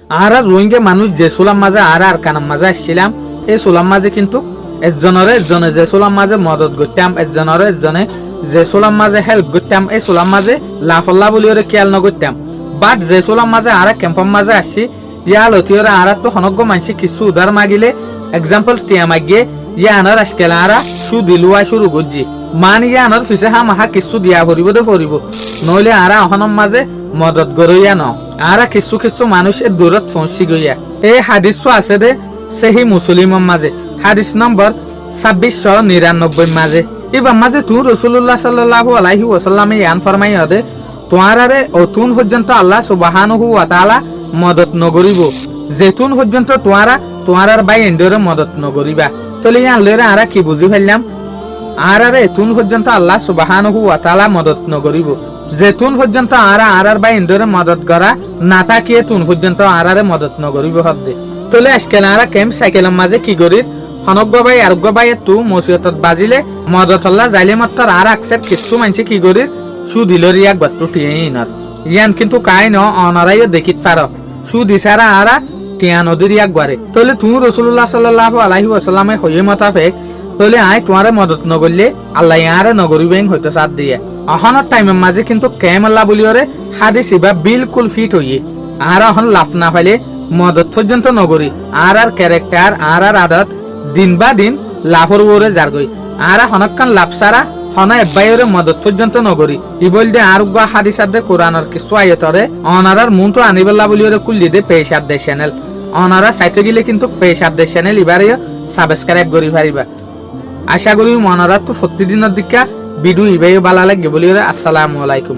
আর রোহিঙ্গা মানুষ যে সোলাম মাঝে আর কানাম মাঝে আসছিলাম, এই সোলাম মাঝে কিন্তু একজনে যে সোলাম মাঝে মদত করতাম, একজনে যে সোলাম মাঝে হেল্প করতাম, এই সোলাম মাঝে লাফল্লা বলি ওরে খেয়াল নকরতাম। বাট যে সোলাম মাঝে আর ক্যাম্পম মাঝে আসছি, ইয়া লতি ওরা আর তো হনজ্ঞ মানসি কিছু উদার মাগিলে এক্সাম্পল টিয়া মাগিয়ে ইয়া আনার আসকেলা আরা সু দিলুয়া শুরু করছি, মান ইয়া আনার ফিসে হা মাহা কিছু দিয়া ভরিব দে ভরিব, নইলে আরা অহনম মাঝে মদত গরইয়া ন আরা কিছু মানুষ এর দূরত পৌঁছি গইয়া। এই হাদিস আছে দে সেহি মুসলিমর মাঝে, হাদিস নম্বর 2699 মাঝে। এবার মাঝে তুই রসুল্লাহ সাল্লাল্লাহু আলাইহি ওয়াসাল্লামে ইয়ান ফরমাই হদে তোমারে অতুন পর্যন্ত আল্লাহ সুবহানাহু ওয়া তাআলা মদত নগরিব, যেতুন পর্যন্ত তোমার বাই এন্ডরে মদত নগরিবা। তলে ইয়ান লরে আরা কি বুঝি ফেললাম, আরে এতুন পর্যন্ত আল্লাহ সুবহানাহু ওয়া তাআলা মদত নগরিব, যেতুন পর্যন্ত আর বাই এন্ডরে মদত করা না থাকিয়ে তুন পর্যন্ত আরে মদত নগরিব হদে। তলে আজকাল আরা ক্যাম্প সাইকেলের মাঝে কি করির হনজ্ঞ ভাই আরোগ্য ভাই তু মসিয়তত বাজিলে মদত আল্লাহ যাইলে মাত্র আর আকসের কিছু মানছে কি করির সুদিলর ইয়াক বাত্তু টিয়ে ইনার ইয়ান কিন্তু কাই ন অনারাইও দেখিত পার সুদিসারা আরা টিয়া নদীর ইয়াক বারে। তলে তুমি রসুল্লাহ সাল্লাল্লাহু আলাইহি ওয়াসাল্লামে হইয়ে মোতাবেক তলে আই তোমারে মদত নগরলে আল্লাহ ইয়ারে নগরিবেন হয়তো সাথ দিয়ে। অহনের টাইমের মাঝে কিন্তু কেম আল্লাহ বলিওরে হাদিস ইবা বিলকুল ফিট হইয়ে আর অহন লাফ না পাইলে মদত পর্যন্ত নগরী আর ক্যারেক্টার আর আদত দিন বা দিন লাফর ওরে যারগই আর হনকান লাভ সারা হন এব্বাইরে মদত পর্যন্ত নগরী ই বলতে আর গা হাদিসাদে কোরআনের কিছু আয়তরে অনারার মুন তো আনিবেল্লা বলিওরে কুল্লি দে পেশাদ দে চ্যানেল অনারা সাইটে গেলে কিন্তু পেশাদ দে চ্যানেল এবারে সাবস্ক্রাইব করি পারিবা। আশা করি মনারা তো প্রতিদিনের দিকা ভিডিও ইবাই ভালো লাগবে বলিওরে। আসসালামু আলাইকুম।